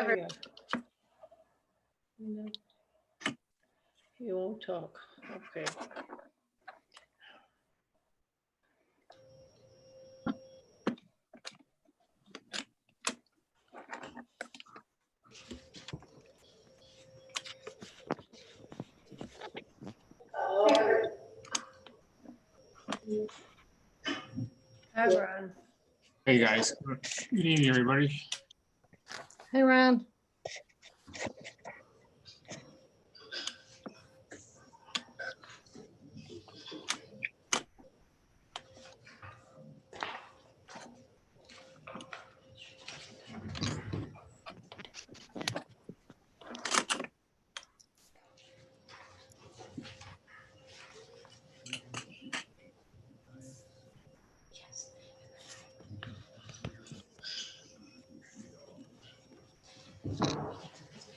heard. No. He won't talk. Okay. Hi, Ron. Hey guys, good evening, everybody. Hey, Ron.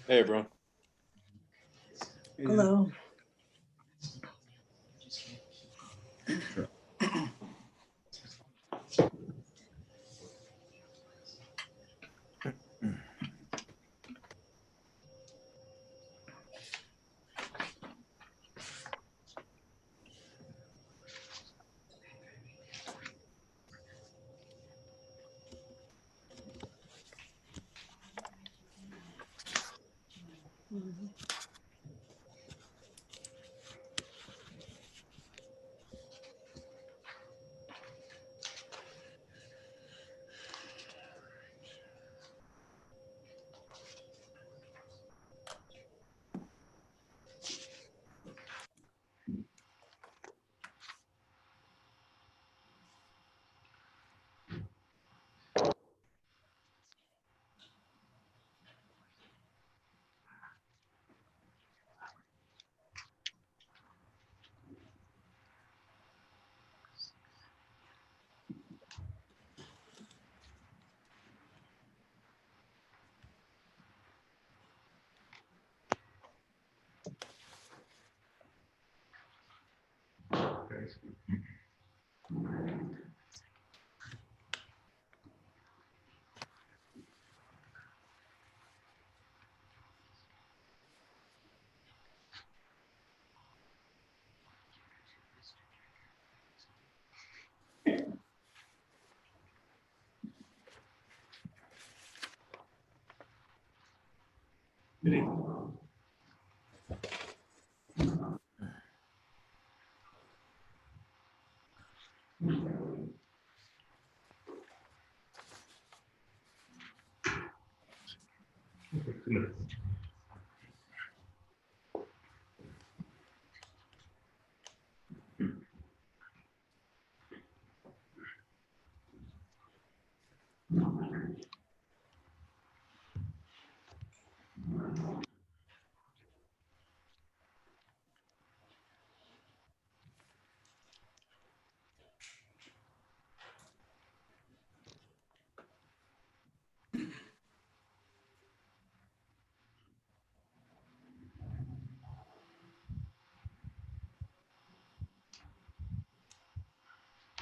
Hey, everyone. Hello.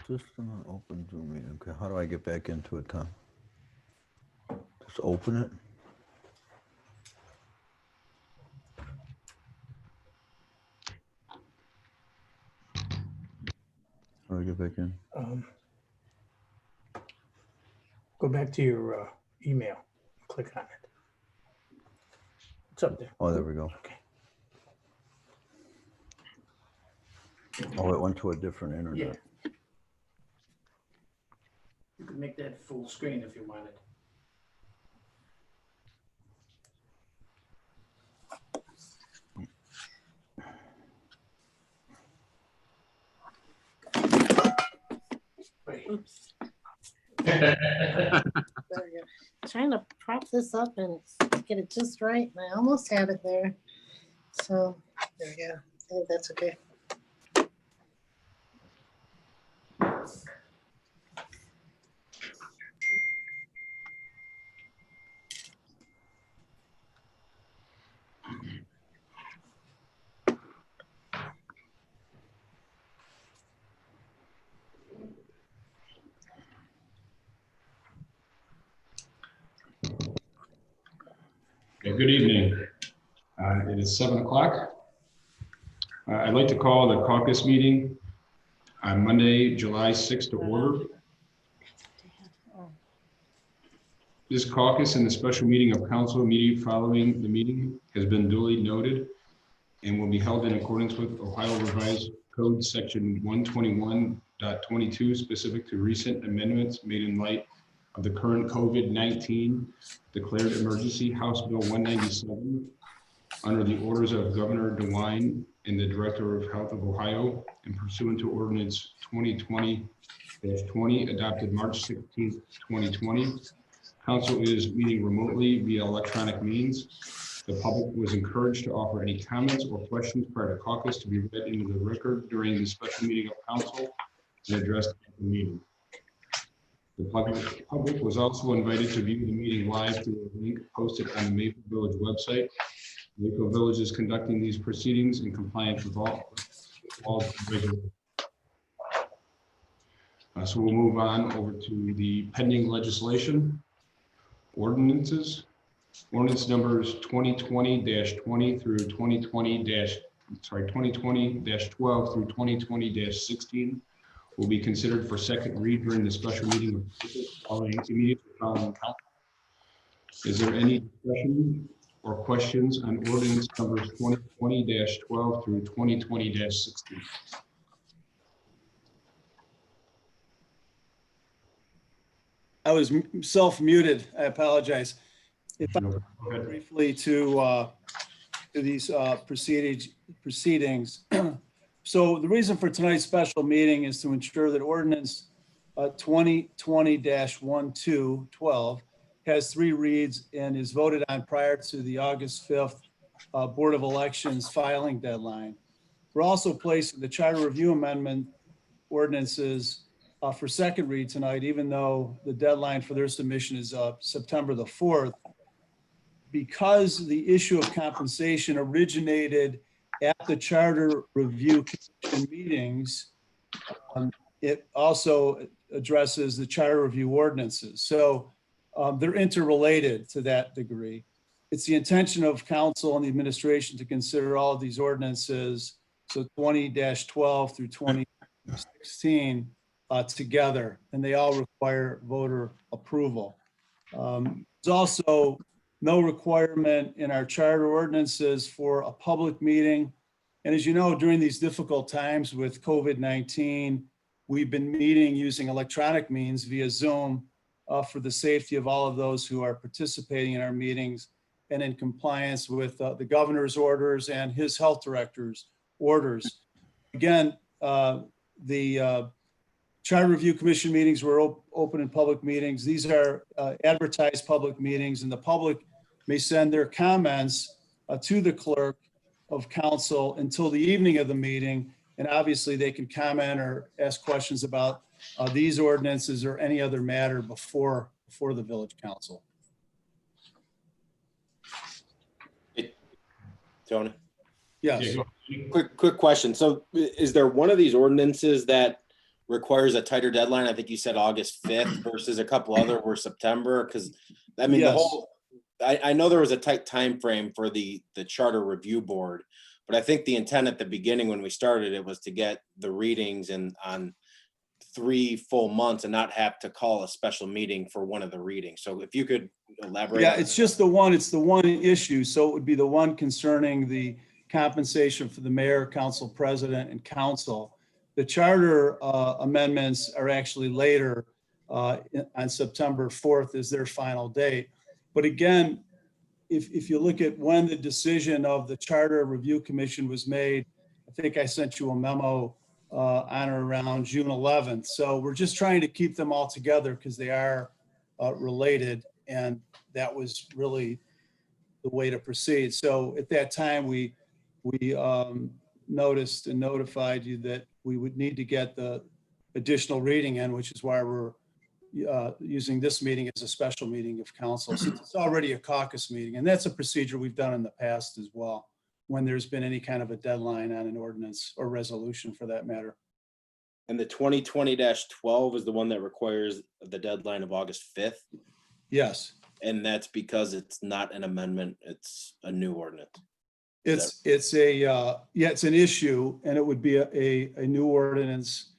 System open Zoom meeting. Okay, how do I get back into it, Tom? Just open it? How do I get back in? Go back to your email, click on it. It's up there. Oh, there we go. Okay. Oh, it went to a different internet. You could make that full screen if you wanted. Wait. Oops. There we go. Trying to prop this up and get it just right. And I almost had it there. So there we go. I think that's okay. Okay, good evening. It is 7 o'clock. I'd like to call the caucus meeting on Monday, July 6th to order. This caucus and the special meeting of council immediately following the meeting has been duly noted and will be held in accordance with Ohio Revised Code Section 121.22, specific to recent amendments made in light of the current COVID-19 declared emergency, House Bill 197, under the orders of Governor DeWine and the Director of Health of Ohio, and pursuant to Ordinance 2020-20 adopted March 16th, 2020. Council is meeting remotely via electronic means. The public was encouraged to offer any comments or questions prior to caucus to be read into the record during the special meeting of council and addressed at the meeting. The public was also invited to view the meeting live through a link posted on the Maple Village website. Maple Village is conducting these proceedings in compliance with all regulations. So we'll move on over to the pending legislation. Ordinances. Ordinance numbers 2020-20 through 2020-12 through 2020-16 will be considered for second read during the special meeting of immediately following council. Is there any discussion or questions on ordinance numbers 2020-12 through 2020-16? I was self-muted. I apologize. If I No, go ahead. briefly to these proceedings. So the reason for tonight's special meeting is to ensure that ordinance 2020-12 has three reads and is voted on prior to the August 5th Board of Elections filing deadline. We're also placing the charter review amendment ordinances for second read tonight, even though the deadline for their submission is September the 4th. Because the issue of compensation originated at the Charter Review Commission meetings, it also addresses the Charter Review ordinances. So they're interrelated to that degree. It's the intention of council and the administration to consider all of these ordinances, so 20-12 through 2016 together, and they all require voter approval. There's also no requirement in our charter ordinances for a public meeting. And as you know, during these difficult times with COVID-19, we've been meeting using electronic means via Zoom for the safety of all of those who are participating in our meetings and in compliance with the governor's orders and his health director's orders. Again, the Charter Review Commission meetings were open and public meetings. These are advertised public meetings, and the public may send their comments to the clerk of council until the evening of the meeting. And obviously they can comment or ask questions about these ordinances or any other matter before the village council. Hey, Tony, Yes. Yeah, quick question. So is there one of these ordinances that requires a tighter deadline? I think you said August 5th versus a couple other were September. Because I mean, Yes. the whole, I know there was a tight time frame for the charter review board, but I think the intent at the beginning when we started it was to get the readings and on 3 full months and not have to call a special meeting for one of the readings. So if you could elaborate. Yeah, it's just the one issue. So it would be the one concerning the compensation for the mayor, council president, and council. The charter amendments are actually later on September 4th is their final date. But again, if you look at when the decision of the Charter Review Commission was made, I think I sent you a memo on or around June 11th. So we're just trying to keep them all together because they are related, and that was really the way to proceed. So at that time, we noticed and notified you that we would need to get the additional reading in, which is why we're using this meeting as a special meeting of council, since it's already a caucus meeting. And that's a procedure we've done in the past as well, when there's been any kind of a deadline on an ordinance or resolution for that matter. And the 2020-12 is the one that requires the deadline of August 5th. Yes. And that's because it's not an amendment, it's a new ordinance. It's an issue, and it would be a new ordinance.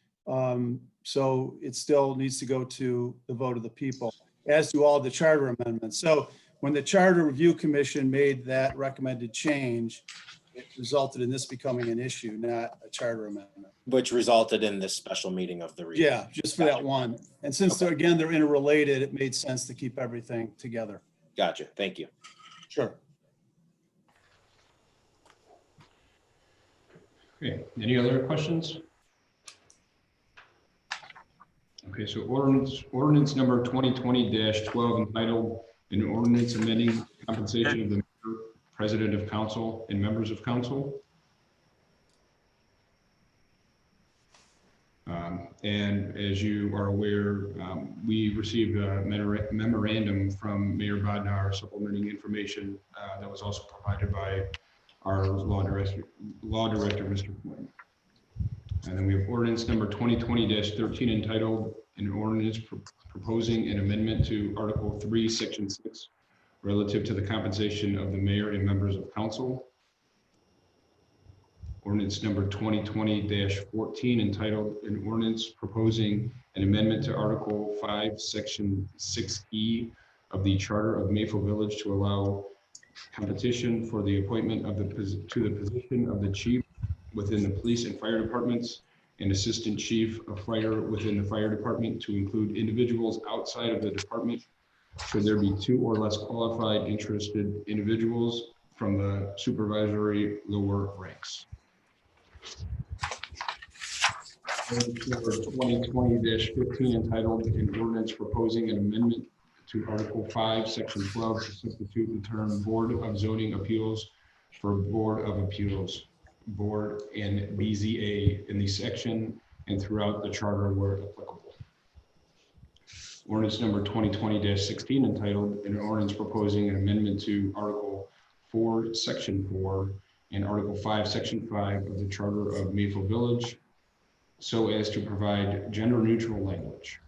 So it still needs to go to the vote of the people, as do all the charter amendments. So when the Charter Review Commission made that recommended change, it resulted in this becoming an issue, not a charter amendment. Which resulted in this special meeting of the region. Yeah, just for that one. And since they're, again, they're interrelated, it made sense to keep everything together. Gotcha, thank you. Sure. Okay, any other questions? Okay, so ordinance number 2020-12 entitled an ordinance amending compensation of the mayor, president of council, and members of council. And as you are aware, we received a memorandum from Mayor Bodnar supplementing information that was also provided by our law director, Mr. Quinn. And then we have ordinance number 2020-13 entitled an ordinance proposing an amendment to Article 3, Section 6 relative to the compensation of the mayor and members of council. Ordinance number 2020-14 entitled an ordinance proposing an amendment to Article 5, Section 6E of the Charter of Mayfield Village to allow competition for the appointment of to the position of the chief within the police and fire departments and assistant chief of fire within the fire department to include individuals outside of the department should there be 2 or less qualified interested individuals from the supervisory lower ranks. Ordinance number 2020-15 entitled an ordinance proposing an amendment to Article 5, Section 12 to substitute the term Board of Zoning Appeals for Board of Appeals, Board and BZA in the section and throughout the charter where applicable. Ordinance number 2020-16 entitled an ordinance proposing an amendment to Article 4, Section 4 and Article 5, Section 5 of the Charter of Mayfield Village so as to provide gender neutral language.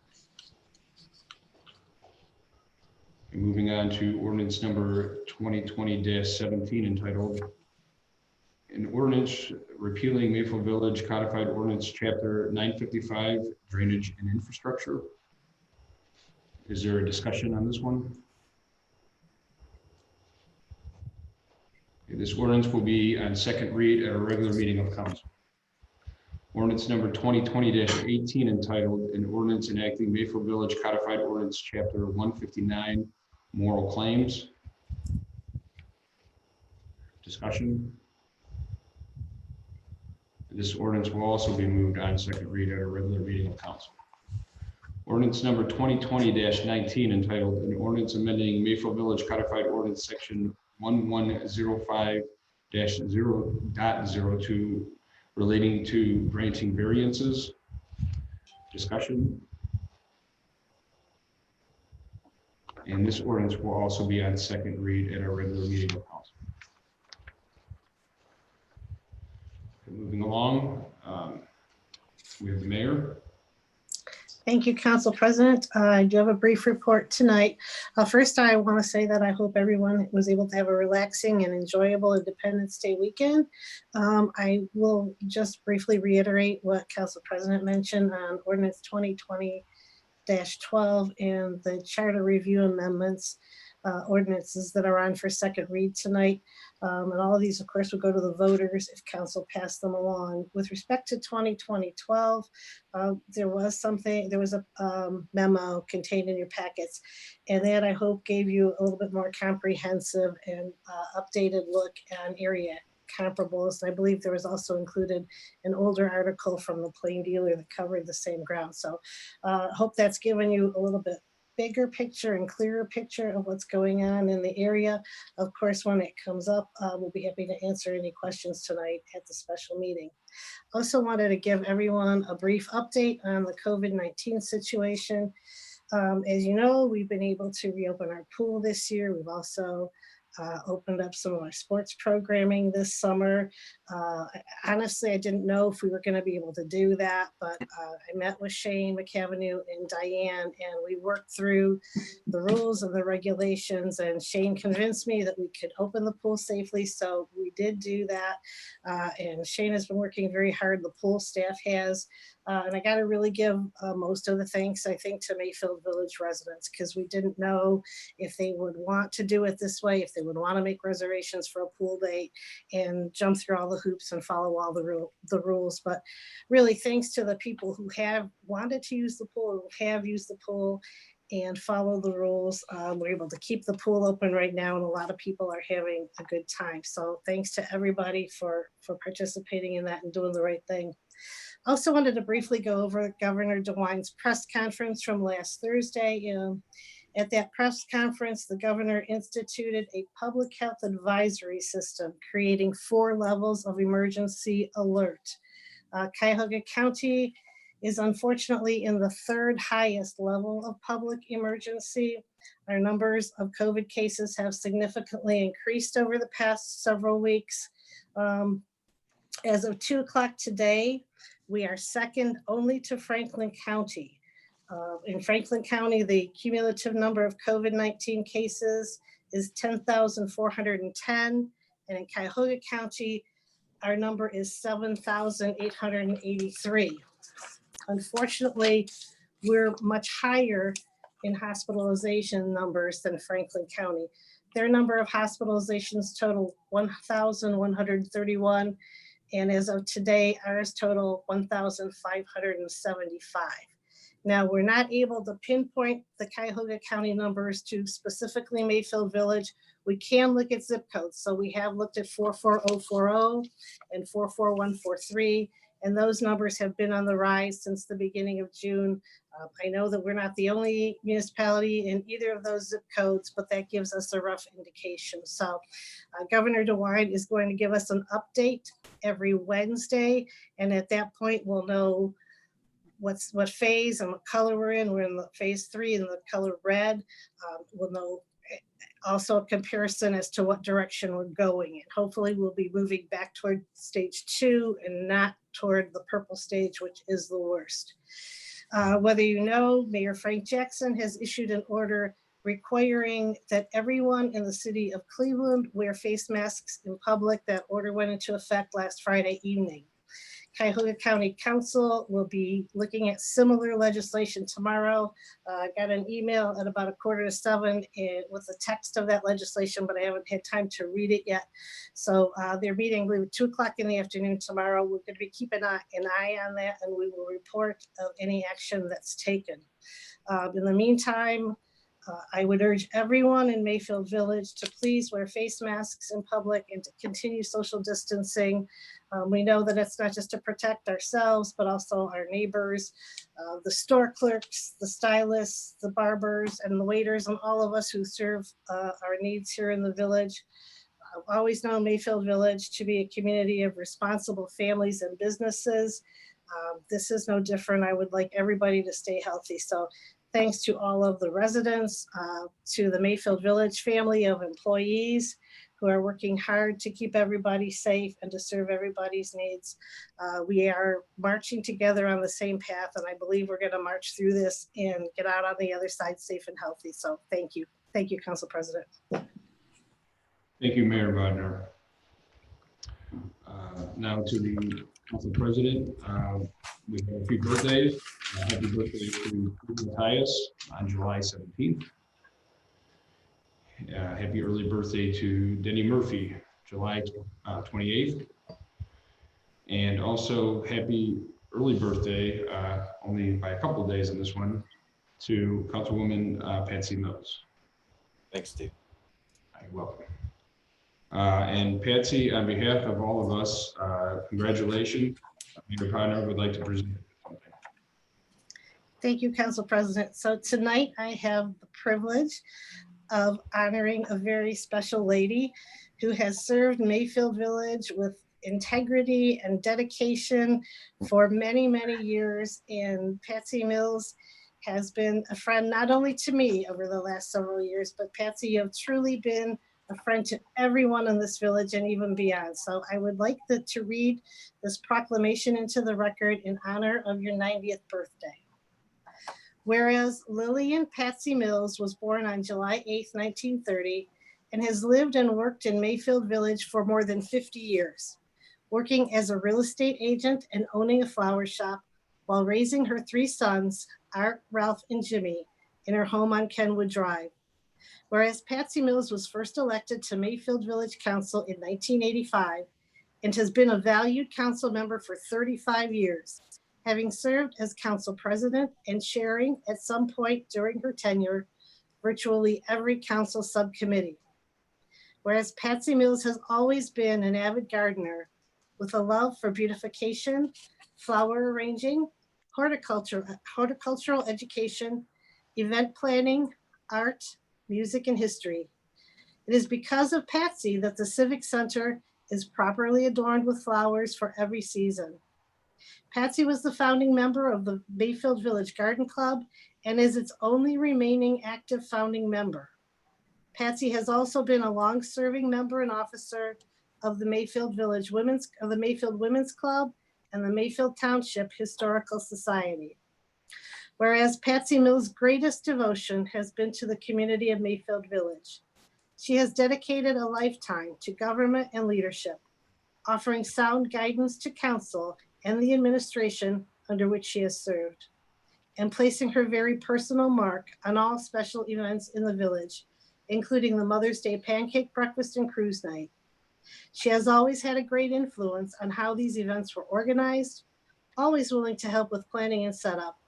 And moving on to ordinance number 2020-17 entitled an ordinance repealing Mayfield Village Codified Ordinance Chapter 955 Drainage and Infrastructure. Is there a discussion on this one? Okay, this ordinance will be on second read at a regular meeting of council. Ordinance number 2020-18 entitled an ordinance enacting Mayfield Village Codified Ordinance Chapter 159 Moral Claims. Discussion. This ordinance will also be moved on second read at a regular meeting of council. Ordinance number 2020-19 entitled an ordinance amending Mayfield Village Codified Ordinance Section 1105-0.02 relating to granting variances. Discussion. And this ordinance will also be on second read at a regular meeting of council. Moving along, we have the mayor. Thank you, Council President. I do have a brief report tonight. First, I want to say that I hope everyone was able to have a relaxing and enjoyable Independence Day weekend. I will just briefly reiterate what Council President mentioned on Ordinance 2020-12 and the Charter Review Amendments ordinances that are on for second read tonight. And all of these, of course, will go to the voters if council passed them along. With respect to 2020-12, there was a memo contained in your packets, and that I hope gave you a little bit more comprehensive and updated look on area comparables. And I believe there was also included an older article from the Plain Dealer that covered the same ground. So hope that's given you a little bit bigger picture and clearer picture of what's going on in the area. Of course, when it comes up, we'll be happy to answer any questions tonight at the special meeting. Also wanted to give everyone a brief update on the COVID-19 situation. As you know, we've been able to reopen our pool this year. We've also opened up some of our sports programming this summer. Honestly, I didn't know if we were going to be able to do that, but I met with Shane McAvenue and Diane, and we worked through the rules and the regulations, and Shane convinced me that we could open the pool safely, so we did do that. And Shane has been working very hard, the pool staff has, and I got to really give most of the thanks, I think, to Mayfield Village residents, because we didn't know if they would want to do it this way, if they would want to make reservations for a pool date and jump through all the hoops and follow all the rules. But really, thanks to the people who have wanted to use the pool, who have used the pool and follow the rules, we're able to keep the pool open right now, and a lot of people are having a good time. So thanks to everybody for participating in that and doing the right thing. Also wanted to briefly go over Governor DeWine's press conference from last Thursday. At that press conference, the governor instituted a public health advisory system, creating 4 levels of emergency alert. Cuyahoga County is unfortunately in the 3rd highest level of public emergency. Our numbers of COVID cases have significantly increased over the past several weeks. As of 2 o'clock today, we are second only to Franklin County. In Franklin County, the cumulative number of COVID-19 cases is 10,410. And in Cuyahoga County, our number is 7,883. Unfortunately, we're much higher in hospitalization numbers than Franklin County. Their number of hospitalizations total 1,131. And as of today, ours total 1,575. Now, we're not able to pinpoint the Cuyahoga County numbers to specifically Mayfield Village. We can look at zip codes. So we have looked at 44040 and 44143, and those numbers have been on the rise since the beginning of June. I know that we're not the only municipality in either of those zip codes, but that gives us a rough indication. So Governor DeWine is going to give us an update every Wednesday, and at that point, we'll know what phase and what color we're in. We're in the phase 3 in the color red. We'll know also a comparison as to what direction we're going in. Hopefully we'll be moving back toward stage 2 and not toward the purple stage, which is the worst. Whether you know, Mayor Frank Jackson has issued an order requiring that everyone in the city of Cleveland wear face masks in public. That order went into effect last Friday evening. Cuyahoga County Council will be looking at similar legislation tomorrow. I got an email at about 6:45 with the text of that legislation, but I haven't had time to read it yet. So they're meeting, I believe, at 2 o'clock in the afternoon tomorrow. We're going to be keeping an eye on that, and we will report of any action that's taken. In the meantime, I would urge everyone in Mayfield Village to please wear face masks in public and to continue social distancing. We know that it's not just to protect ourselves, but also our neighbors, the store clerks, the stylists, the barbers, and the waiters, and all of us who serve our needs here in the village. I've always known Mayfield Village to be a community of responsible families and businesses. This is no different. I would like everybody to stay healthy. So thanks to all of the residents, to the Mayfield Village family of employees who are working hard to keep everybody safe and to serve everybody's needs. We are marching together on the same path, and I believe we're going to march through this and get out on the other side safe and healthy. So thank you. Thank you, Council President. Thank you, Mayor Bodnar. Now to the Council President. We have a few birthdays. Happy birthday to Caucus on July 17th. Happy early birthday to Denny Murphy, July 28th. And also happy early birthday, only by a couple of days in this one, to Councilwoman Patsy Mills. Thanks, Steve. You're welcome. And Patsy, on behalf of all of us, congratulations. Mayor Bodnar would like to present something. Thank you, Council President. So tonight I have the privilege of honoring a very special lady who has served Mayfield Village with integrity and dedication for many, many years. And Patsy Mills has been a friend not only to me over the last several years, but Patsy, you have truly been a a friend to everyone in this village and even beyond. So I would like to read this proclamation into the record in honor of your 90th birthday. Whereas Lillian Patsy Mills was born on July 8th, 1930, and has lived and worked in Mayfield Village for more than 50 years, working as a real estate agent and owning a flower shop while raising her 3 sons, Art, Ralph, and Jimmy, in her home on Kenwood Drive. Whereas Patsy Mills was first elected to Mayfield Village Council in 1985 and has been a valued council member for 35 years, having served as council president and chairing at some point during her tenure virtually every council subcommittee. Whereas Patsy Mills has always been an avid gardener with a love for beautification, flower arranging, horticultural education, event planning, art, music, and history. It is because of Patsy that the Civic Center is properly adorned with flowers for every season. Patsy was the founding member of the Mayfield Village Garden Club and is its only remaining active founding member. Patsy has also been a long-serving member and officer of the Mayfield Women's Club and the Mayfield Township Historical Society. Whereas Patsy Mills' greatest devotion has been to the community of Mayfield Village. She has dedicated a lifetime to government and leadership, offering sound guidance to council and the administration under which she has served, and placing her very personal mark on all special events in the village, including the Mother's Day Pancake Breakfast and Cruise Night. She has always had a great influence on how these events were organized, always willing to help with planning and setup,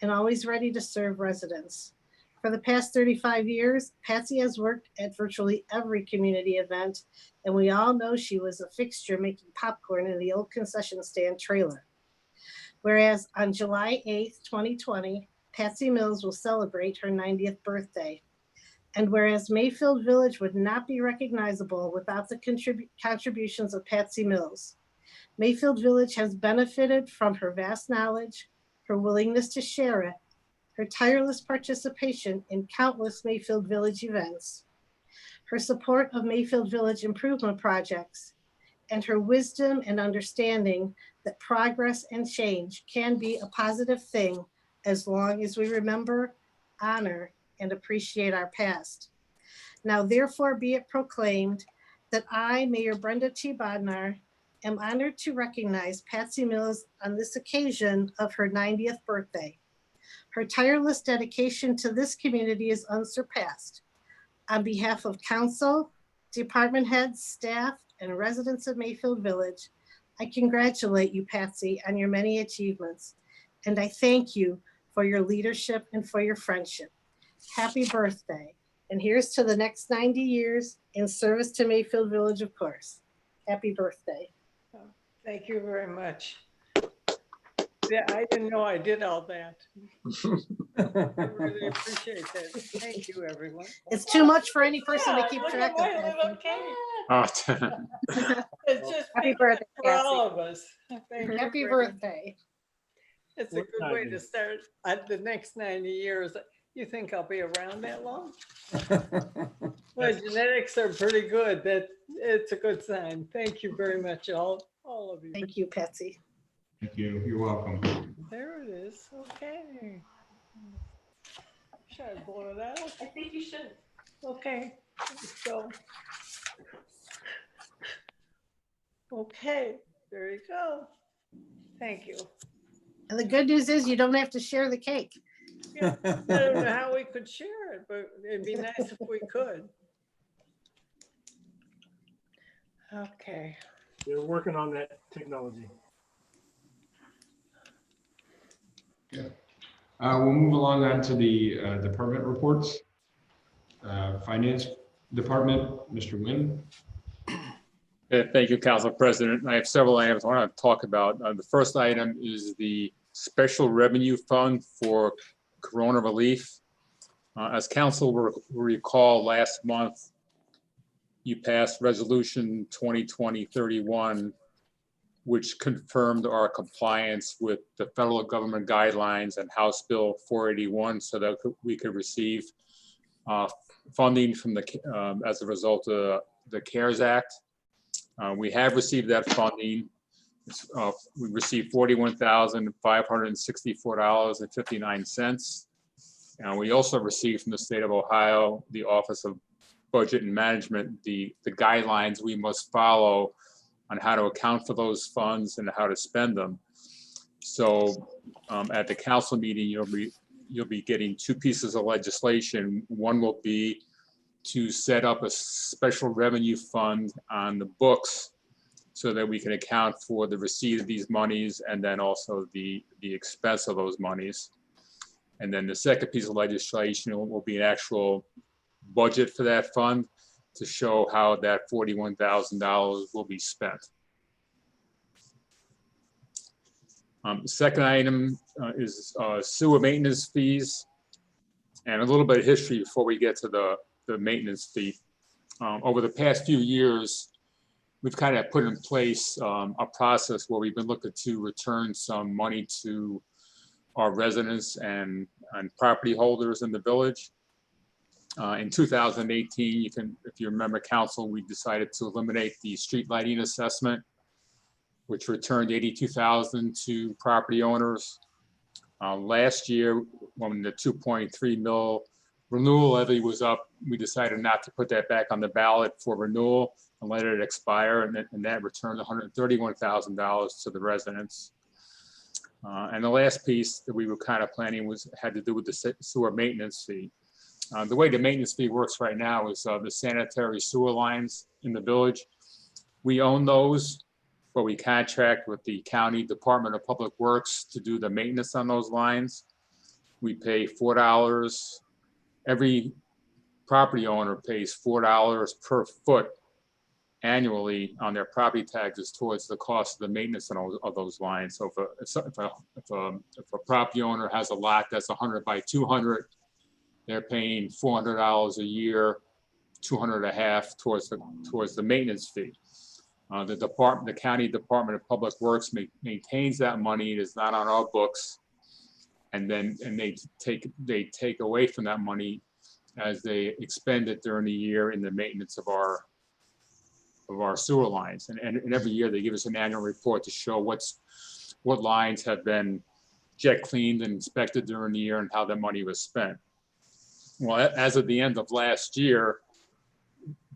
and always ready to serve residents. For the past 35 years, Patsy has worked at virtually every community event, and we all know she was a fixture making popcorn in the old concession stand trailer. Whereas on July 8th, 2020, Patsy Mills will celebrate her 90th birthday. And whereas Mayfield Village would not be recognizable without the contributions of Patsy Mills, Mayfield Village has benefited from her vast knowledge, her willingness to share it, her tireless participation in countless Mayfield Village events, her support of Mayfield Village improvement projects, and her wisdom and understanding that progress and change can be a positive thing as long as we remember, honor, and appreciate our past. Now therefore be it proclaimed that I, Mayor Brenda T. Bodnar, am honored to recognize Patsy Mills on this occasion of her 90th birthday. Her tireless dedication to this community is unsurpassed. On behalf of council, department heads, staff, and residents of Mayfield Village, I congratulate you, Patsy, on your many achievements, and I thank you for your leadership and for your friendship. Happy birthday, and here's to the next 90 years in service to Mayfield Village, of course. Happy birthday. Thank you very much. Yeah, I didn't know I did all that. I really appreciate that. Thank you, everyone. It's too much for any person to keep Look track at of. my little Patsy. cake. Oh, It's just Happy big birthday, for Patsy. all of us. Thank you Happy very much. birthday. It's a good way to start the next 90 years. You think I'll be around that long? Well, genetics are pretty good. It's a good sign. Thank you very much, all of you. Thank you, Patsy. Thank you. You're welcome. There it is. Okay. Should I blow it out? I think you should. Okay. Let's go. Okay. There you go. Thank you. And the good news is you don't have to share the cake. Yeah, I don't know how we could share it, but it'd be nice if we could. Okay. They're working on that technology. We'll move along on to the department reports. Finance Department, Mr. Nguyen. Thank you, Council President. I have several items I want to talk about. The first item is the Special Revenue Fund for Corona Relief. As Council will recall, last month, you passed Resolution 2020-31, which confirmed our compliance with the federal government guidelines and House Bill 481 so that we could receive funding from as a result of the CARES Act. We have received that funding. We received $41,564.59. And we also received from the state of Ohio, the Office of Budget and Management, the guidelines we must follow on how to account for those funds and how to spend them. So at the council meeting, you'll be getting two pieces of legislation. One will be to set up a special revenue fund on the books so that we can account for the receipt of these monies and then also the expense of those monies. And then the second piece of legislation will be an actual budget for that fund to show how that $41,000 will be spent. The second item is sewer maintenance fees, and a little bit of history before we get to the maintenance fee. Over the past few years, we've kind of put in place a process where we've been looking to return some money to our residents and property holders in the village. In 2018, if you remember, council, we decided to eliminate the street lighting assessment, which returned $82,000 to property owners. Last year, when the 2.3 mil renewal levy was up, we decided not to put that back on the ballot for renewal and let it expire, and that returned $131,000 to the residents. And the last piece that we were kind of planning had to do with the sewer maintenance fee. The way the maintenance fee works right now is the sanitary sewer lines in the village. We own those, but we contract with the County Department of Public Works to do the maintenance on those lines. We pay $4. Every property owner pays $4 per foot annually on their property taxes towards the cost of the maintenance of those lines. So if a property owner has a lot that's 100 by 200, they're paying $400 a year, 200 and a half towards the maintenance fee. The County Department of Public Works maintains that money. It is not on our books, and they take away from that money as they expend it during the year in the maintenance of our sewer lines. And every year they give us an annual report to show what lines have been jet cleaned and inspected during the year and how that money was spent. Well, as of the end of last year,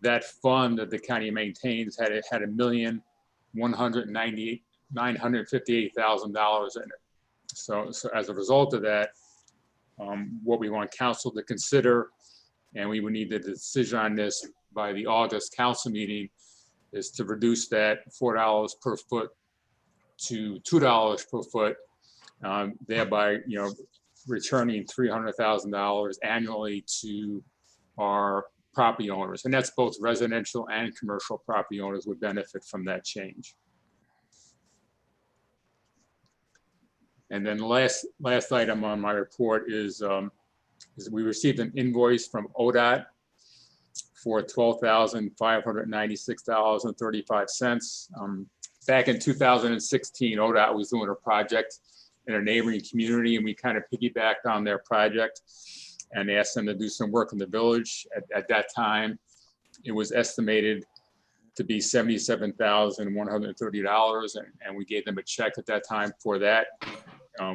that fund that the county maintains had $1,198,958,000 in it. So as a result of that, what we want council to consider, and we would need the decision on this by the August council meeting, is to reduce that $4 per foot to $2 per foot, thereby, returning $300,000 annually to our property owners. And that's both residential and commercial property owners would benefit from that change. And then the last item on my report is we received an invoice from ODOT for $12,596.35. Back in 2016, ODOT was doing a project in a neighboring community, and we kind of piggybacked on their project and asked them to do some work in the village. At that time, it was estimated to be $77,130, and we gave them a check at that time for that,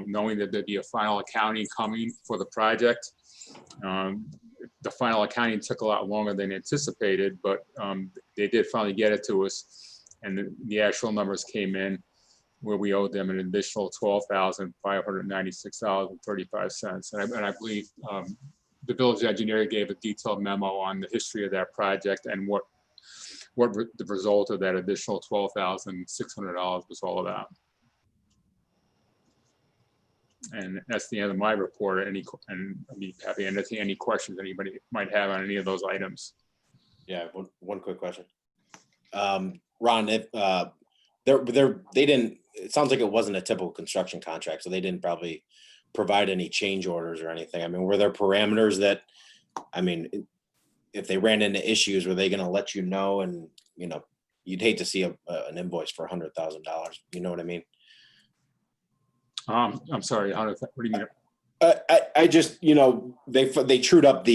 knowing that there'd be a final accounting coming for the project. The final accounting took a lot longer than anticipated, but they did finally get it to us, and the actual numbers came in where we owed them an additional $12,596.35. And I believe the village engineer gave a detailed memo on the history of that project and what the result of that additional $12,600 was all about. And that's the end of my report. And I'd be happy to entertain any questions anybody might have on any of those items. Yeah, one quick question. Ron, if they didn't, it sounds like it wasn't a typical construction contract, so they didn't probably provide any change orders or anything. I mean, were there parameters that, if they ran into issues, were they going to let you know? And, you'd hate to see an invoice for $100,000. You know what I mean? I'm sorry, what do you mean? I just, they trued up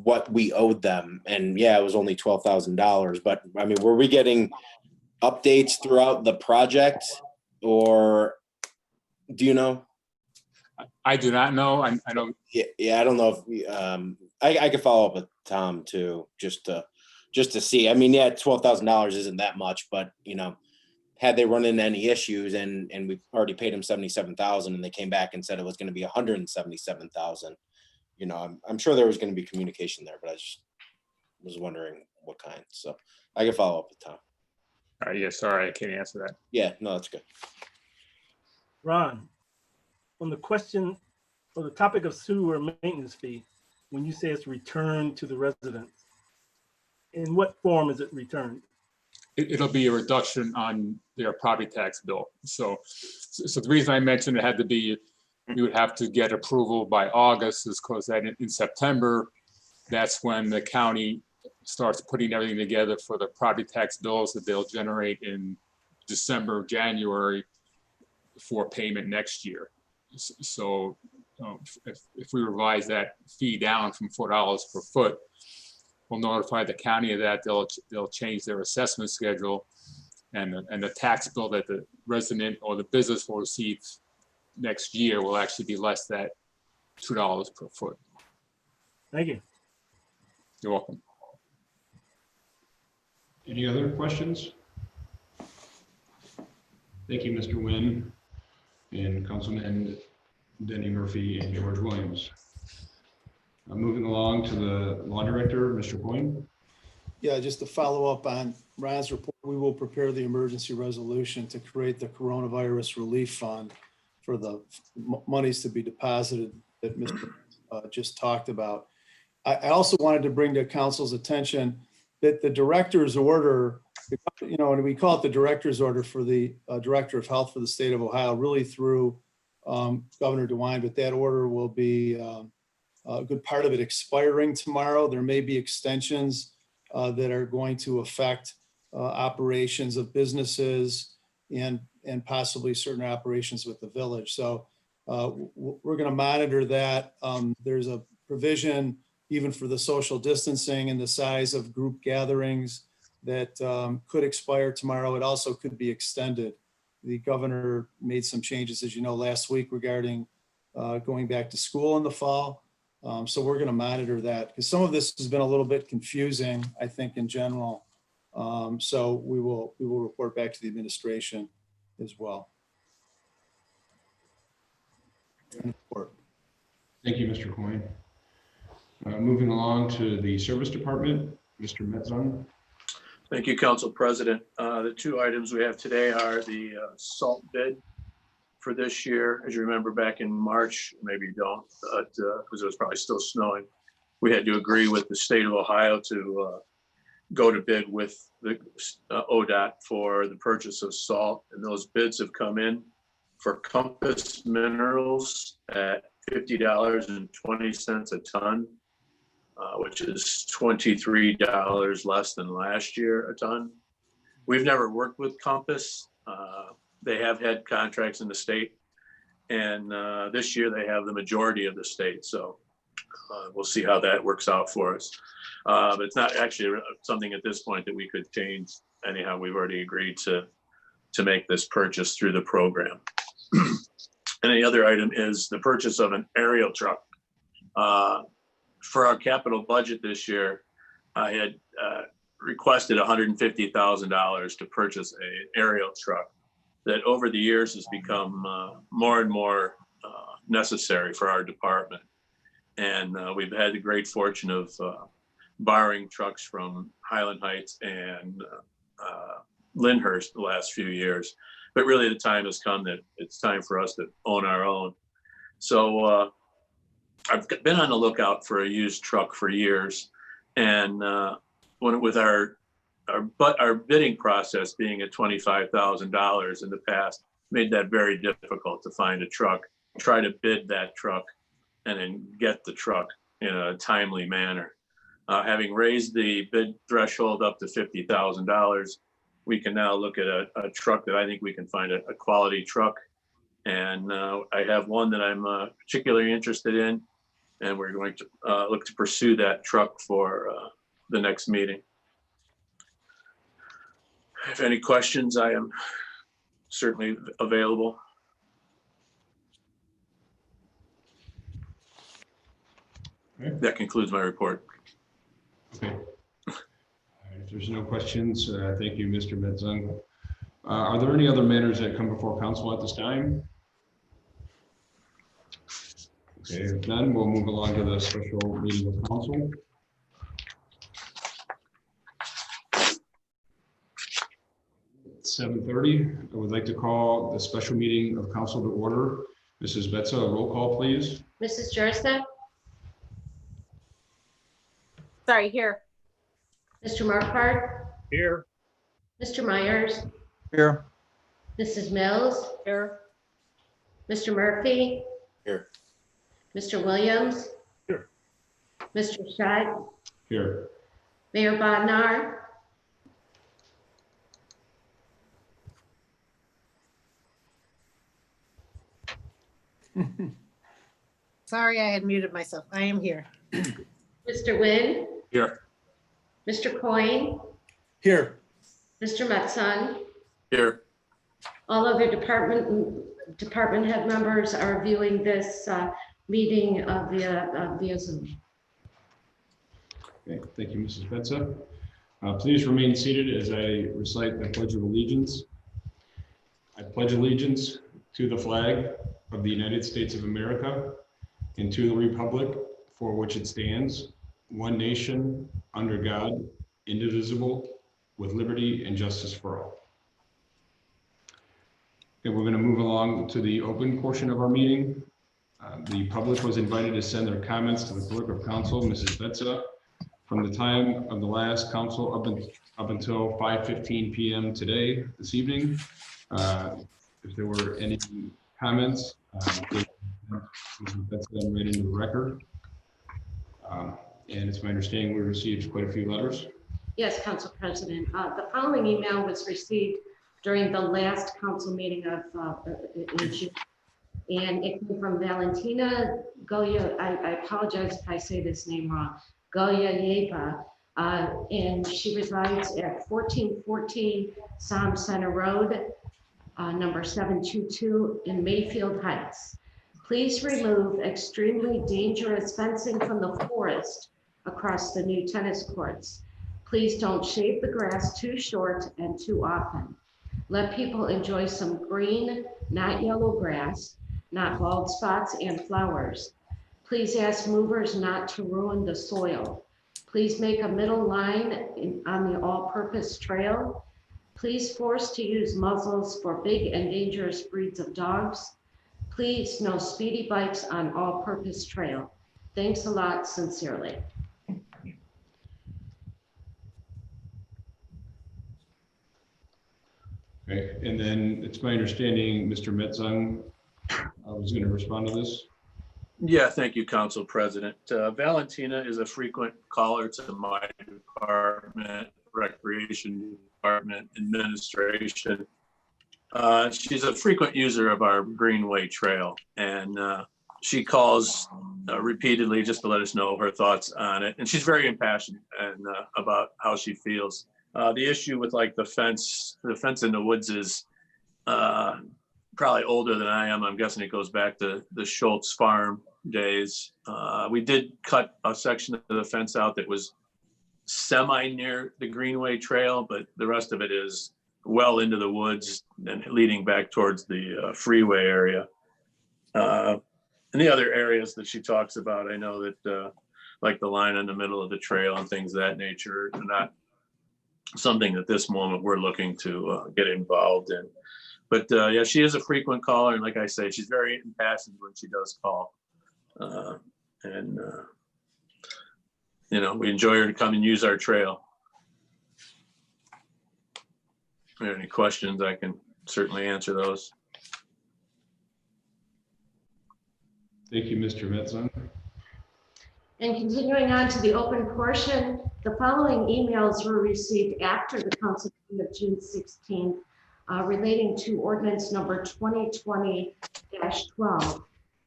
what we owed them, and yeah, it was only $12,000. But I mean, were we getting updates throughout the project, or do you know? I do not know. I don't. Yeah, I don't know if we, I could follow up with Tom too, just to see. I mean, yeah, $12,000 isn't that much, but had they run into any issues and we already paid them 77,000 and they came back and said it was going to be 177,000, I'm sure there was going to be communication there, but I just was wondering what kind. So I can follow up with Tom. Yeah, sorry, I can't answer that. Yeah, no, that's good. Ron, on the question or the topic of sewer maintenance fee, when you say it's returned to the residents, in what form is it returned? It'll be a reduction on their property tax bill. So the reason I mentioned it had to be, you would have to get approval by August, is because that in September, that's when the county starts putting everything together for the property tax bills that they'll generate in December, January for payment next year. So if we revise that fee down from $4 per foot, we'll notify the county of that. They'll change their assessment schedule, and the tax bill that the resident or the business will receive next year will actually be less than $2 per foot. Thank you. You're welcome. Any other questions? Thank you, Mr. Nguyen and Councilman Denny Murphy and George Williams. Moving along to the law director, Mr. Boyne. Yeah, just to follow up on Ron's report, we will prepare the emergency resolution to create the coronavirus relief fund for the monies to be deposited that Mr. Just talked about. I also wanted to bring to council's attention that the director's order, and we call it the director's order for the director of health for the state of Ohio, really through Governor DeWine, but that order will be a good part of it expiring tomorrow. There may be extensions that are going to affect operations of businesses and possibly certain operations with the village. So we're going to monitor that. There's a provision even for the social distancing and the size of group gatherings that could expire tomorrow. It also could be extended. The governor made some changes, as you know, last week regarding going back to school in the fall. So we're going to monitor that because some of this has been a little bit confusing, I think, in general. So we will report back to the administration as well. Thank you, Mr. Coyne. Moving along to the service department, Mr. Metzon. Thank you, Council President. The two items we have today are the salt bid for this year. As you remember, back in March, maybe you don't, but because it was probably still snowing, we had to agree with the state of Ohio to go to bid with the ODOT for the purchase of salt. And those bids have come in for Compass Minerals at $50.20 a ton, which is $23 less than last year a ton. We've never worked with Compass. They have had contracts in the state, and this year they have the majority of the state. So we'll see how that works out for us. But it's not actually something at this point that we could change. Anyhow, we've already agreed to make this purchase through the program. And the other item is the purchase of an aerial truck. For our capital budget this year, I had requested $150,000 to purchase an aerial truck that over the years has become more and more necessary for our department. And we've had the great fortune of borrowing trucks from Highland Heights and Lyndhurst the last few years. But really the time has come that it's time for us to own our own. So I've been on the lookout for a used truck for years. And with our bidding process being at $25,000 in the past, made that very difficult to find a truck, try to bid that truck, and then get the truck in a timely manner. Having raised the bid threshold up to $50,000, we can now look at a truck that I think we can find a quality truck And I have one that I'm particularly interested in, and we're going to look to pursue that truck for the next meeting. If any questions, I am certainly available. Okay. That concludes my report. Okay. All right, if there's no questions, thank you, Mr. Metzung. Are there any other matters that come before council at this time? Okay, if none, we'll move along to the special meeting of council. At 7:30, I would like to call the special meeting of council to order. Mrs. Betza, a roll call, please. Mrs. Jurista? Sorry, here. Mr. Marquardt? Here. Mr. Myers? Here. Mrs. Mills? Here. Mr. Murphy? Here. Mr. Williams? Here. Mr. Scheid? Here. Mayor Bodnar? Sorry, I had muted myself. I am here. Mr. Nguyen? Here. Mr. Coyne? Here. Mr. Metzung? Here. All other department head members are viewing this meeting via Zoom. Okay, thank you, Mrs. Betza. Please remain seated as I recite the Pledge of Allegiance. I pledge allegiance to the flag of the United States of America and to the republic for which it stands, one nation, under God, indivisible, with liberty and justice for all. Okay, we're going to move along to the open portion of our meeting. The public was invited to send their comments to the clerk of council, Mrs. Betza, from the time of the last council up until 5:15 p.m. today, this evening. If there were any comments, please that's them right into the record. And it's my understanding we received quite a few letters. Yes, Council President. The following email was received during the last council meeting of in June. And it came from Valentina Goya. I apologize if I say this name wrong. Goya Yeva. And she resides at 1414 Sam Center Road, number 722 in Mayfield Heights. Please remove extremely dangerous fencing from the forest across the new tennis courts. Please don't shave the grass too short and too often. Let people enjoy some green, not yellow grass, not bald spots and flowers. Please ask movers not to ruin the soil. Please make a middle line on the all-purpose trail. Please force to use muzzles for big and dangerous breeds of dogs. Please, no speedy bikes on all-purpose trail. Thanks a lot, sincerely. Okay, and then it's my understanding Mr. Metzung was going to respond to this. Yeah, thank you, Council President. Valentina is a frequent caller to my department, Recreation Department, Administration. She's a frequent user of our Greenway Trail, and she calls repeatedly just to let us know her thoughts on it. And she's very impassioned and about how she feels. The issue with like the fence in the woods is probably older than I am. I'm guessing it goes back to the Schultz farm days. We did cut a section of the fence out that was semi near the Greenway Trail, but the rest of it is well into the woods and leading back towards the freeway area. And the other areas that she talks about, I know that like the line in the middle of the trail and things of that nature are not something at this moment we're looking to get involved in. But yeah, she is a frequent caller. And like I say, she's very impassioned when she does call. You know, we enjoy her to come and use our trail. If there are any questions, I can certainly answer those. Thank you, Mr. Metzung. And continuing on to the open portion, the following emails were received after the council meeting of June 16th relating to ordinance number 2020-12.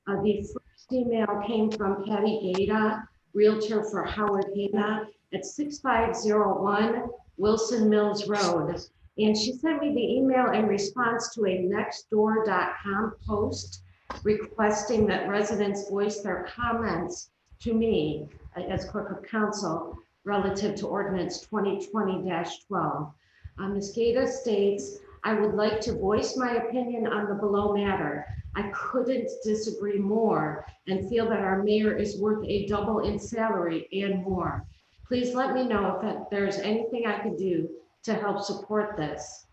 The first email came from Patty Gata, Realtor for Howard Hanna at 6501 Wilson Mills Road. And she sent me the email in response to a nextdoor.com post requesting that residents voice their comments to me as clerk of council relative to ordinance 2020-12. Ms. Gata states, I would like to voice my opinion on the below matter. I couldn't disagree more and feel that our mayor is worth a double in salary and more. Please let me know if there's anything I could do to help support this.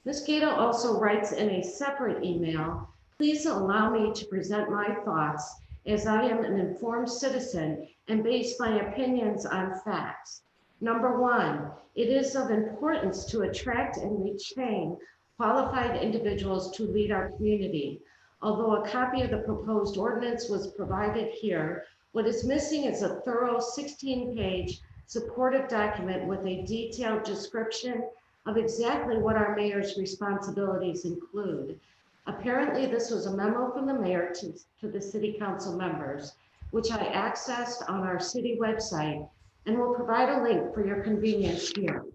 Ms. Gata also writes in a separate email, please allow me to present my thoughts as I am an informed citizen and base my opinions on facts. Number one, it is of importance to attract and retain qualified individuals to lead our community. Although a copy of the proposed ordinance was provided here, what is missing is a thorough 16-page supportive document with a detailed description of exactly what our mayor's responsibilities include. Apparently, this was a memo from the mayor to the city council members, which I accessed on our city website and will provide a link for your convenience here.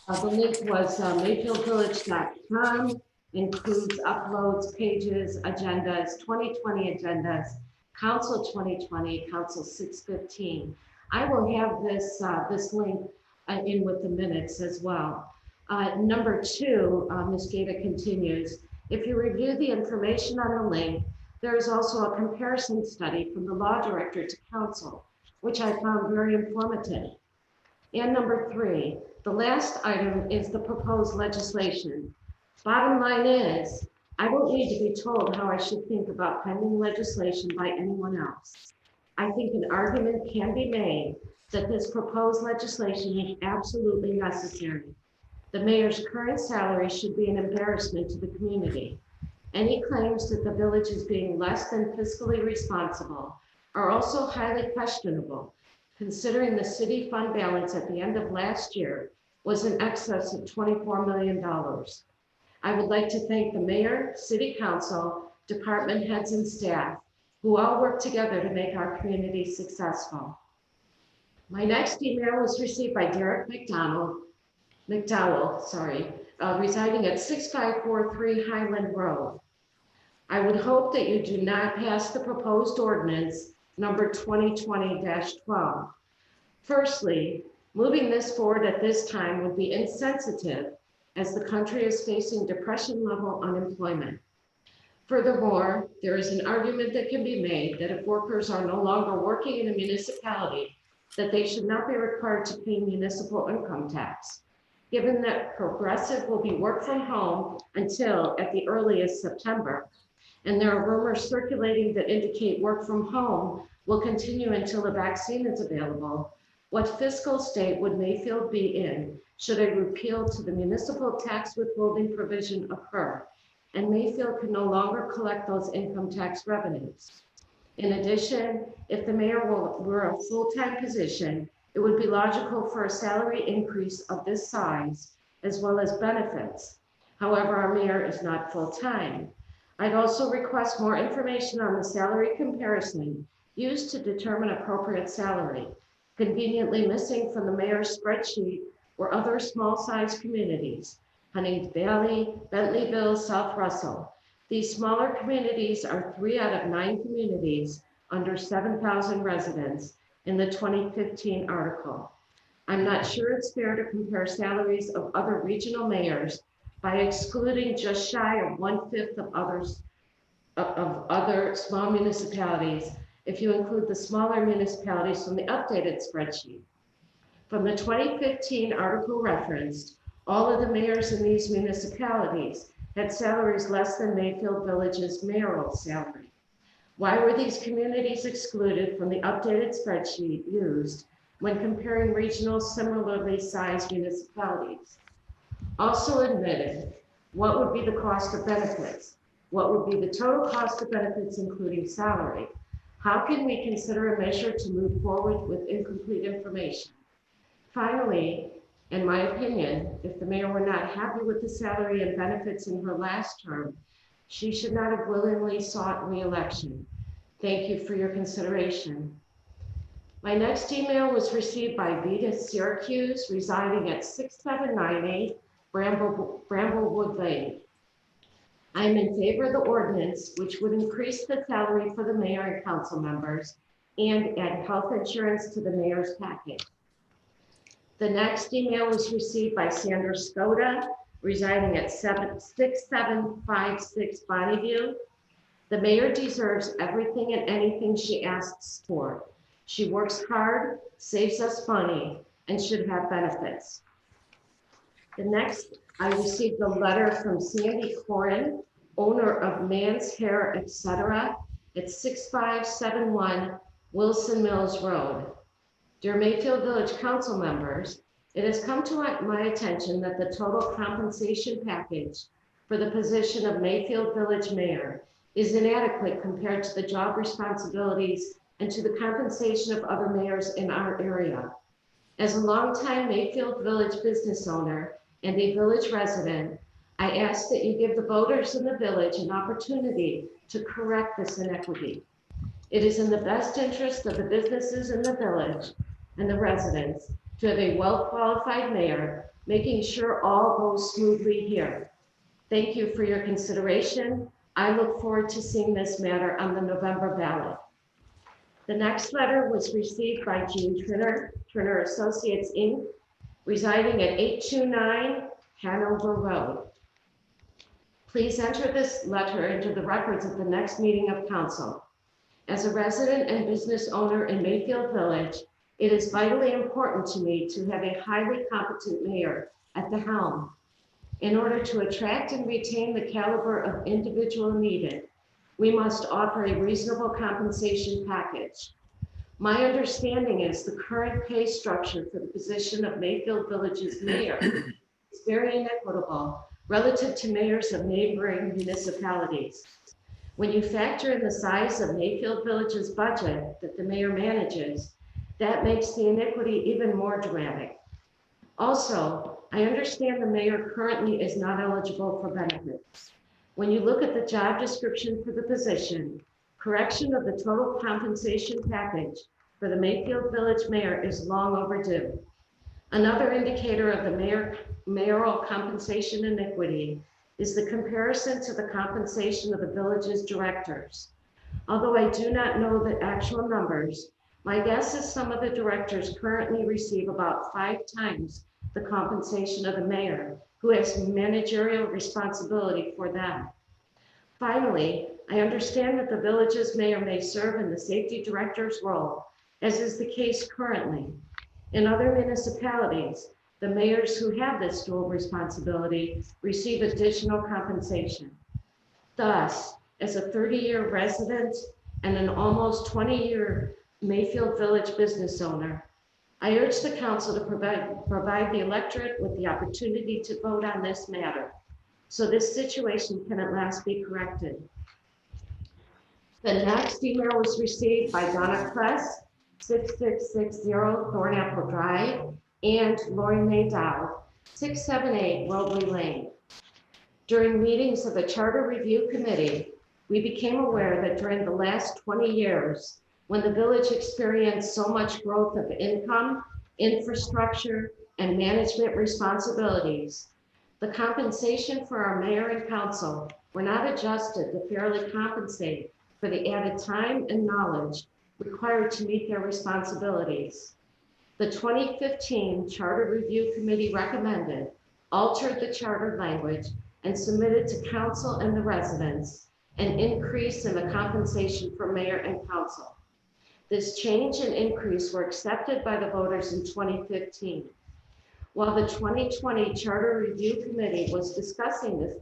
The link was mayfieldvillage.com, includes uploads, pages, agendas, 2020 agendas, Council 2020, Council 615. I will have this link in with the minutes as well. Number two, Ms. Gata continues, if you review the information on the link, there is also a comparison study from the law director to council, which I found very informative. And number three, the last item is the proposed legislation. Bottom line is, I don't need to be told how I should think about pending legislation by anyone else. I think an argument can be made that this proposed legislation is absolutely necessary. The mayor's current salary should be an embarrassment to the community. Any claims that the village is being less than fiscally responsible are also highly questionable, considering the city fund balance at the end of last year was in excess of $24 million. I would like to thank the mayor, city council, department heads and staff who all work together to make our community successful. My next email was received by Derek McDowell, residing at 6543 Highland Road. I would hope that you do not pass the proposed ordinance number 2020-12. Firstly, moving this forward at this time would be insensitive as the country is facing depression level unemployment. Furthermore, there is an argument that can be made that if workers are no longer working in a municipality, that they should not be required to pay municipal income tax. Given that Progressive will be work from home until at the earliest September, and there are rumors circulating that indicate work from home will continue until a vaccine is available, what fiscal state would Mayfield be in should a repeal to the municipal tax withholding provision occur, and Mayfield can no longer collect those income tax revenues? In addition, if the mayor were a full-time position, it would be logical for a salary increase of this size, as well as benefits. However, our mayor is not full-time. I'd also request more information on the salary comparison used to determine appropriate salary. Conveniently missing from the mayor's spreadsheet were other small-sized communities, Huntington Valley, Bentleyville, South Russell. These smaller communities are 3 out of 9 communities under 7,000 residents in the 2015 article. I'm not sure it's fair to compare salaries of other regional mayors by excluding just shy of 1/5 of other small municipalities if you include the smaller municipalities from the updated spreadsheet. From the 2015 article referenced, all of the mayors in these municipalities had salaries less than Mayfield Village's mayoral salary. Why were these communities excluded from the updated spreadsheet used when comparing regional similarly sized municipalities? Also admitted, what would be the cost of benefits? What would be the total cost of benefits including salary? How can we consider a measure to move forward with incomplete information? Finally, In my opinion, if the mayor were not happy with the salary and benefits in her last term, she should not have willingly sought re-election. Thank you for your consideration. My next email was received by Vita Syracuse, residing at 6798 Bramblewood Lane. I am in favor of the ordinance, which would increase the salary for the mayor and council members and add health insurance to the mayor's package. The next email was received by Sandra Skoda, residing at 6756 Bonneview. The mayor deserves everything and anything she asks for. She works hard, saves us money, and should have benefits. The next, I received a letter from Sandy Corin, owner of Man's Hair, etc., at 6571 Wilson Mills Road. Dear Mayfield Village Council members, it has come to my attention that the total compensation package for the position of Mayfield Village Mayor is inadequate compared to the job responsibilities and to the compensation of other mayors in our area. As a longtime Mayfield Village business owner and a village resident, I ask that you give the voters in the village an opportunity to correct this inequity. It is in the best interest of the businesses in the village and the residents to have a well-qualified mayor, making sure all goes smoothly here. Thank you for your consideration. I look forward to seeing this matter on the November ballot. The next letter was received by Jean Turner, Turner Associates, Inc., residing at 829 Hanover Road. Please enter this letter into the records of the next meeting of council. As a resident and business owner in Mayfield Village, it is vitally important to me to have a highly competent mayor at the helm. In order to attract and retain the caliber of individual needed, we must offer a reasonable compensation package. My understanding is the current pay structure for the position of Mayfield Village's mayor is very inequitable relative to mayors of neighboring municipalities. When you factor in the size of Mayfield Village's budget that the mayor manages, that makes the inequity even more dramatic. Also, I understand the mayor currently is not eligible for benefits. When you look at the job description for the position, correction of the total compensation package for the Mayfield Village mayor is long overdue. Another indicator of the mayoral compensation inequity is the comparison to the compensation of the village's directors. Although I do not know the actual numbers, my guess is some of the directors currently receive about 5 times the compensation of the mayor, who has managerial responsibility for them. Finally, I understand that the village's mayor may serve in the safety director's role, as is the case currently. In other municipalities, the mayors who have this dual responsibility receive additional compensation. Thus, as a 30-year resident and an almost 20-year Mayfield Village business owner, I urge the council to provide the electorate with the opportunity to vote on this matter, so this situation can at last be corrected. The next email was received by Donna Kress, 6660 Thornapple Drive, and Lori Mae Dow, 678 Worldly Lane. During meetings of the Charter Review Committee, we became aware that during the last 20 years, when the village experienced so much growth of income, infrastructure, and management responsibilities, the compensation for our mayor and council were not adjusted to fairly compensate for the added time and knowledge required to meet their responsibilities. The 2015 Charter Review Committee recommended, altered the charter language, and submitted to council and the residents an increase in the compensation for mayor and council. This change and increase were accepted by the voters in 2015. While the 2020 Charter Review Committee was discussing this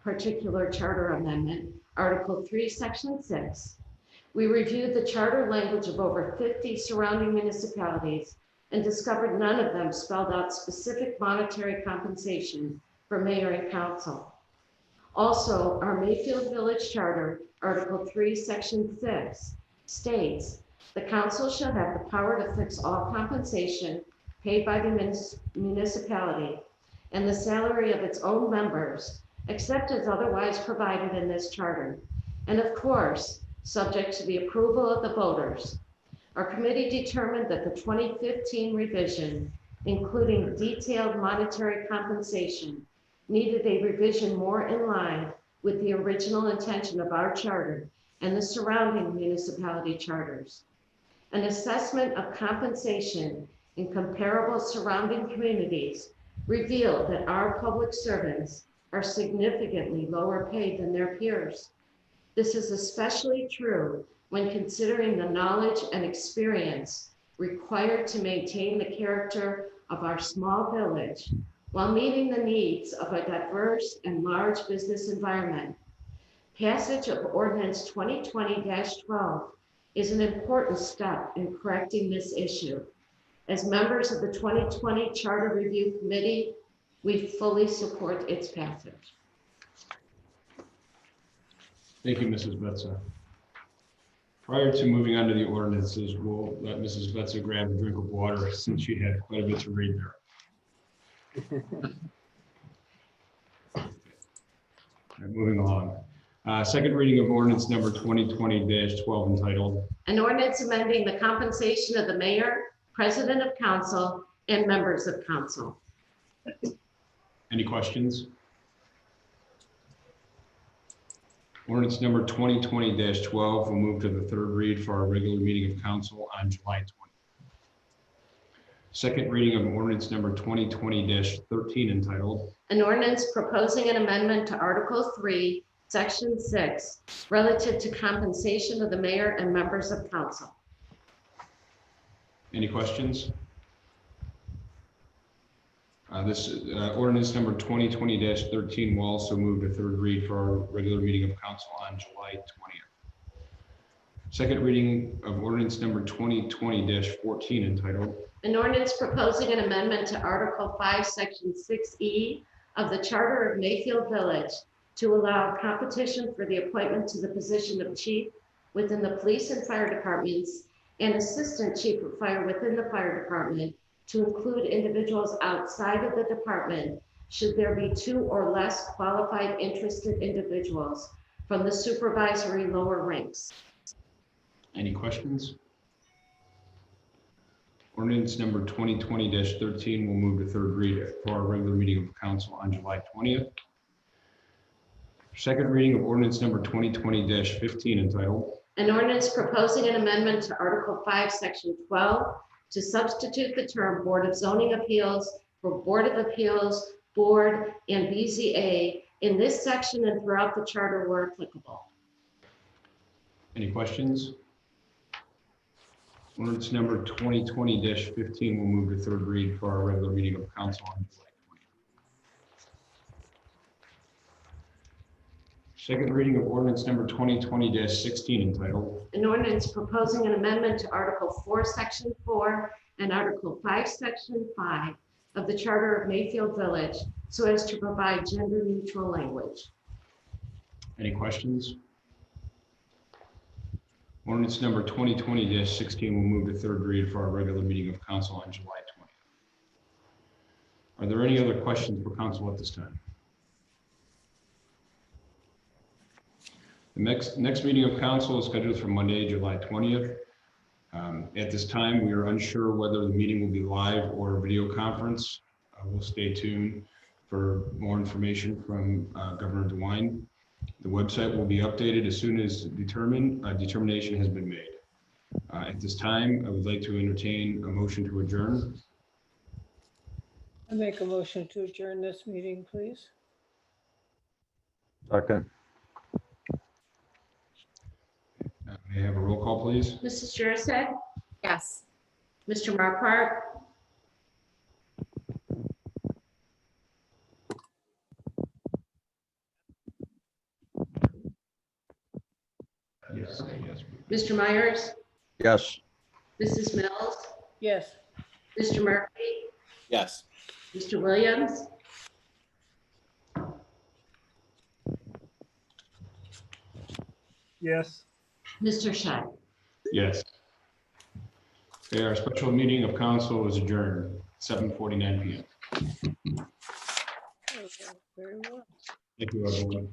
particular charter amendment, Article 3, Section 6, we reviewed the charter language of over 50 surrounding municipalities and discovered none of them spelled out specific monetary compensation for mayor and council. Also, our Mayfield Village Charter, Article 3, Section 6, states the council shall have the power to fix all compensation paid by the municipality and the salary of its own members, except as otherwise provided in this charter, and of course, subject to the approval of the voters. Our committee determined that the 2015 revision, including detailed monetary compensation, needed a revision more in line with the original intention of our charter and the surrounding municipality charters. An assessment of compensation in comparable surrounding communities revealed that our public servants are significantly lower paid than their peers. This is especially true when considering the knowledge and experience required to maintain the character of our small village while meeting the needs of a diverse and large business environment. Passage of Ordinance 2020-12 is an important step in correcting this issue. As members of the 2020 Charter Review Committee, we fully support its passage. Thank you, Mrs. Betza. Prior to moving on to the ordinances, we'll let Mrs. Betza grab a drink of water since she had quite a bit to read there. All right, moving along. Second reading of ordinance number 2020-12 entitled, An ordinance amending the compensation of the mayor, president of council, and members of council. any questions? Ordinance number 2020-12 will move to the third read for our regular meeting of council on July 20th. Second reading of ordinance number 2020-13 entitled, An ordinance proposing an amendment to Article 3, Section 6, relative to compensation of the mayor and members of council. any questions? This ordinance number 2020-13 will also move to third read for our regular meeting of council on July 20th. Second reading of ordinance number 2020-14 entitled, An ordinance proposing an amendment to Article 5, Section 6E of the Charter of Mayfield Village to allow competition for the appointment to the position of chief within the police and fire departments and assistant chief of fire within the fire department to include individuals outside of the department should there be 2 or less qualified interested individuals from the supervisory lower ranks. any questions? Ordinance number 2020-13 will move to third read for our regular meeting of council on July 20th. Second reading of ordinance number 2020-15 entitled, An ordinance proposing an amendment to Article 5, Section 12 to substitute the term Board of Zoning Appeals for Board of Appeals, Board, and BZA in this section and throughout the charter where applicable. any questions? Ordinance number 2020-15 will move to third read for our regular meeting of council on July 20th. Second reading of ordinance number 2020-16 entitled, An ordinance proposing an amendment to Article 4, Section 4 and Article 5, Section 5 of the Charter of Mayfield Village so as to provide gender neutral language. any questions? Ordinance number 2020-16 will move to third read for our regular meeting of council on July 20th. Are there any other questions for council at this time? The next meeting of council is scheduled for Monday, July 20th. At this time, we are unsure whether the meeting will be live or video conference. We'll stay tuned for more information from Governor DeWine. The website will be updated as soon as determination has been made. At this time, I would like to entertain a motion to adjourn. I make a motion to adjourn this meeting, please. Second. May I have a roll call, please? Mrs. Jurasek? Yes. Mr. Marquardt? Yes. Yes. Mr. Myers? Yes. Mrs. Mills? Yes. Mr. Murphy? Yes. Mr. Williams? Yes. Mr. Shea? Yes. Okay, our special meeting of council is adjourned. 7:49 PM. Okay, very well. Thank you, everyone.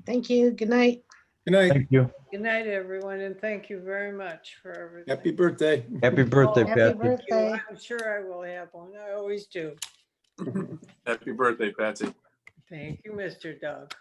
Thank you. Good night. Good night. Thank you. Good night, everyone, and thank you very much for everything. Happy birthday. Happy birthday, Oh, Happy Patsy. birthday. I'm sure I will have one. I always do. Happy birthday, Patsy. Thank you, Mr. Doug.